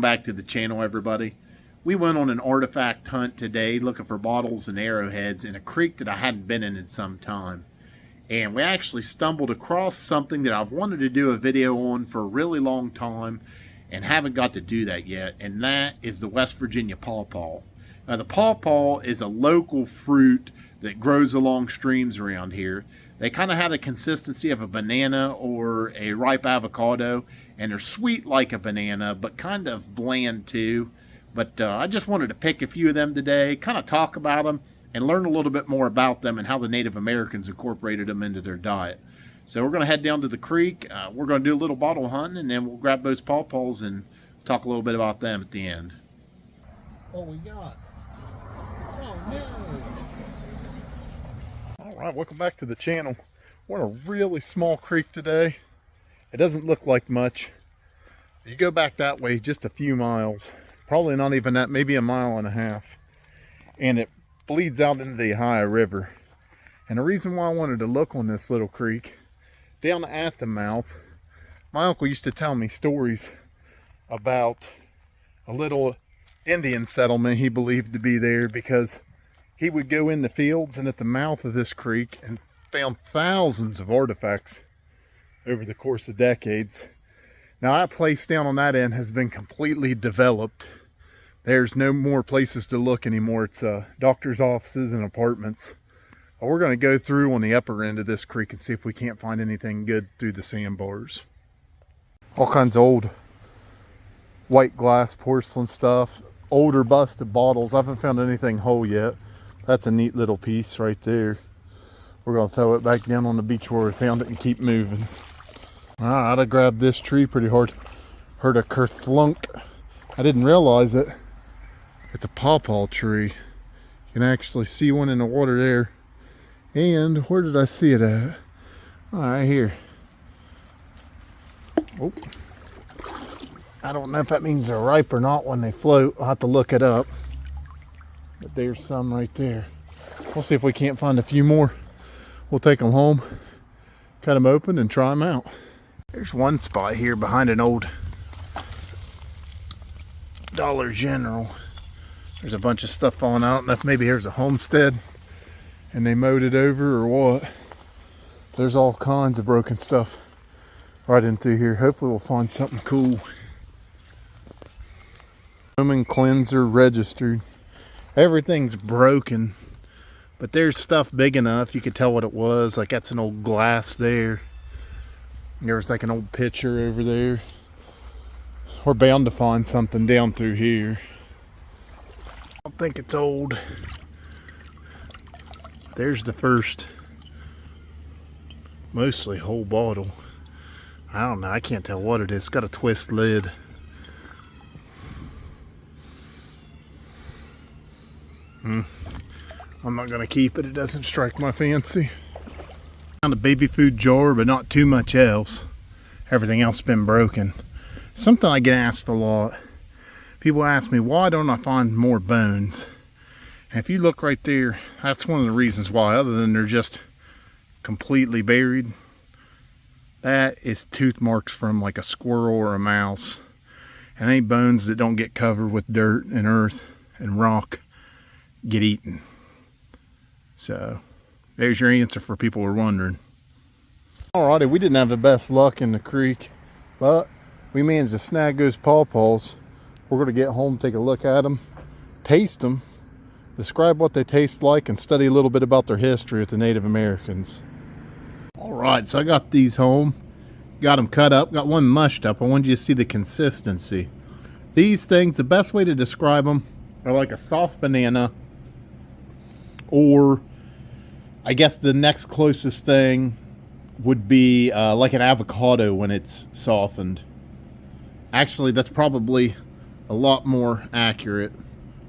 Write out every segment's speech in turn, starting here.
Welcome back to the channel, everybody. We went on an artifact hunt today looking for bottles and arrowheads in a creek that I hadn't been in some time. And we actually stumbled across something that I've wanted to do a video on for a really long time and haven't got to do that yet, and that is the West Virginia pawpaw. Now, the pawpaw is a local fruit that grows along streams around here. They kind of have the consistency of a banana or a ripe avocado, and they're sweet like a banana, but kind of bland too. But I just wanted to pick a few of them today, kind of talk about them, and learn a little bit more about them and how the Native Americans incorporated them into their diet. So we're going to head down to the creek. We're going to do a little bottle hunting, and then we'll grab those pawpaws and talk a little bit about them at the end. What we got? Oh no! Alright, welcome back to the channel. We're in a really small creek today. It doesn't look like much. You go back that way just a few miles, probably not even that, maybe a mile and a half, and it bleeds out into the Ohio River. And the reason why I wanted to look on this little creek, down at the mouth, my uncle used to tell me stories about a little Indian settlement he believed to be there, because he would go in the fields and at the mouth of this creek and found thousands of artifacts over the course of decades. Now, that place down on that end has been completely developed. There's no more places to look anymore. It's doctor's offices and apartments. We're going to go through on the upper end of this creek and see if we can't find anything good through the sandbars. All kinds of old white glass porcelain stuff, older busted bottles. I haven't found anything whole yet. That's a neat little piece right there. We're going to throw it back down on the beach where we found it and keep moving. Alright, I grabbed this tree pretty hard. Heard a kerthunk. I didn't realize it. It's a pawpaw tree. You can actually see one in the water there. And where did I see it at? Right here. Oh. I don't know if that means they're ripe or not when they float. I'll have to look it up. But there's some right there. We'll see if we can't find a few more. We'll take them home, cut them open, and try them out. There's one spot here behind an old Dollar General. There's a bunch of stuff falling out. I don't know if maybe here's a homestead and they mowed it over or what. There's all kinds of broken stuff right in through here. Hopefully we'll find something cool. Roman cleanser registered. Everything's broken, but there's stuff big enough you could tell what it was. Like, that's an old glass there. There's like an old pitcher over there. We're bound to find something down through here. I don't think it's old. There's the first mostly whole bottle. I don't know, I can't tell what it is. It's got a twist lid. I'm not gonna keep it. It doesn't strike my fancy. Found a baby food jar, but not too much else. Everything else has been broken. Something I get asked a lot. People ask me, why don't I find more bones? And if you look right there, that's one of the reasons why, other than they're just completely buried. That is tooth marks from like a squirrel or a mouse. And any bones that don't get covered with dirt and earth and rock get eaten. So there's your answer for people who are wondering. Alrighty, we didn't have the best luck in the creek, but we managed to snag those pawpaws. We're going to get home, take a look at them, taste them, describe what they taste like, and study a little bit about their history with the Native Americans. Alright, so I got these home, got them cut up, got one mushed up. I wanted you to see the consistency. These things, the best way to describe them are like a soft banana, or I guess the next closest thing would be like an avocado when it's softened. Actually, that's probably a lot more accurate.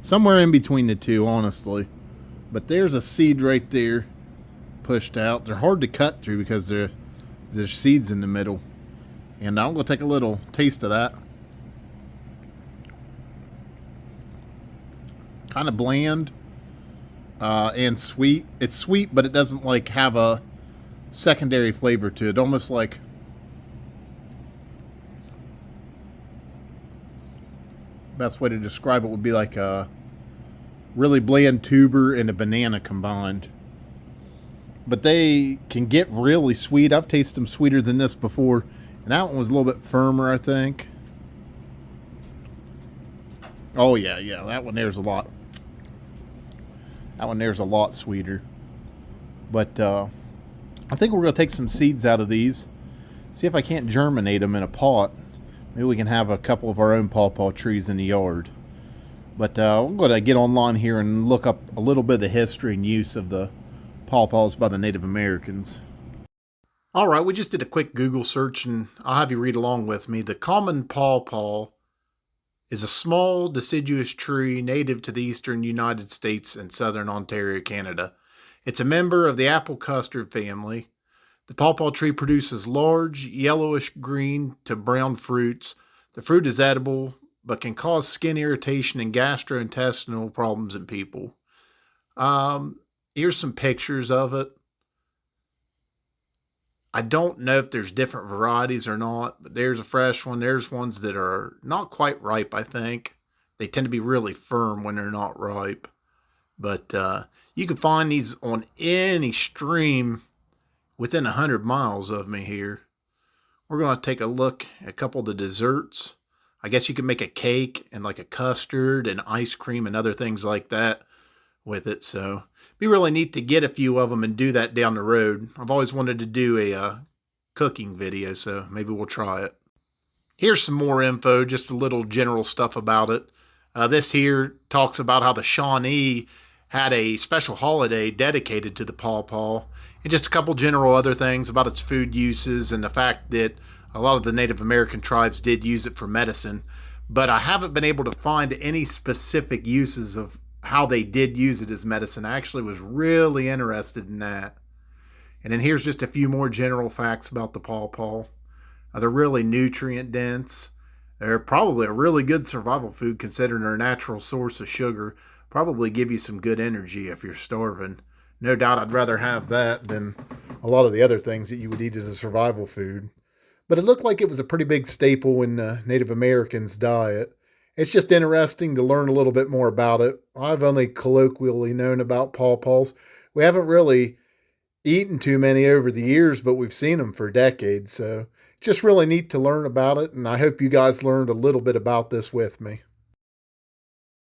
Somewhere in between the two, honestly. But there's a seed right there pushed out. They're hard to cut through because there's seeds in the middle. And I'm going to take a little taste of that. Kind of bland. And sweet. It's sweet, but it doesn't like have a secondary flavor to it. Almost like best way to describe it would be like a really bland tuber and a banana combined. But they can get really sweet. I've tasted them sweeter than this before. And that one was a little bit firmer, I think. Oh, yeah. That one there's a lot. That one there's a lot sweeter. But I think we're going to take some seeds out of these. See if I can't germinate them in a pot. Maybe we can have a couple of our own pawpaw trees in the yard. But we're going to get online here and look up a little bit of the history and use of the pawpaws by the Native Americans. All right, we just did a quick Google search, and I'll have you read along with me. The common pawpaw is a small deciduous tree native to the eastern United States and southern Ontario, Canada. It's a member of the apple custard family. The pawpaw tree produces large, yellowish green to brown fruits. The fruit is edible, but can cause skin irritation and gastrointestinal problems in people. Here's some pictures of it. I don't know if there's different varieties or not, but there's a fresh one. There's ones that are not quite ripe, I think. They tend to be really firm when they're not ripe. But you can find these on any stream within 100 miles of me here. We're going to take a look at a couple of the desserts. I guess you can make a cake and like a custard and ice cream and other things like that with it. So it'd be really neat to get a few of them and do that down the road. I've always wanted to do a cooking video, so maybe we'll try it. Here's some more info, just a little general stuff about it. This here talks about how the Shawnee had a special holiday dedicated to the pawpaw, and just a couple general other things about its food uses and the fact that a lot of the Native American tribes did use it for medicine. But I haven't been able to find any specific uses of how they did use it as medicine. I actually was really interested in that. And then here's just a few more general facts about the pawpaw. They're really nutrient dense. They're probably a really good survival food considering they're a natural source of sugar. Probably give you some good energy if you're starving. No doubt I'd rather have that than a lot of the other things that you would eat as a survival food. But it looked like it was a pretty big staple in Native Americans' diet. It's just interesting to learn a little bit more about it. I've only colloquially known about pawpaws. We haven't really eaten too many over the years, but we've seen them for decades. So it's just really neat to learn about it, and I hope you guys learned a little bit about this with me.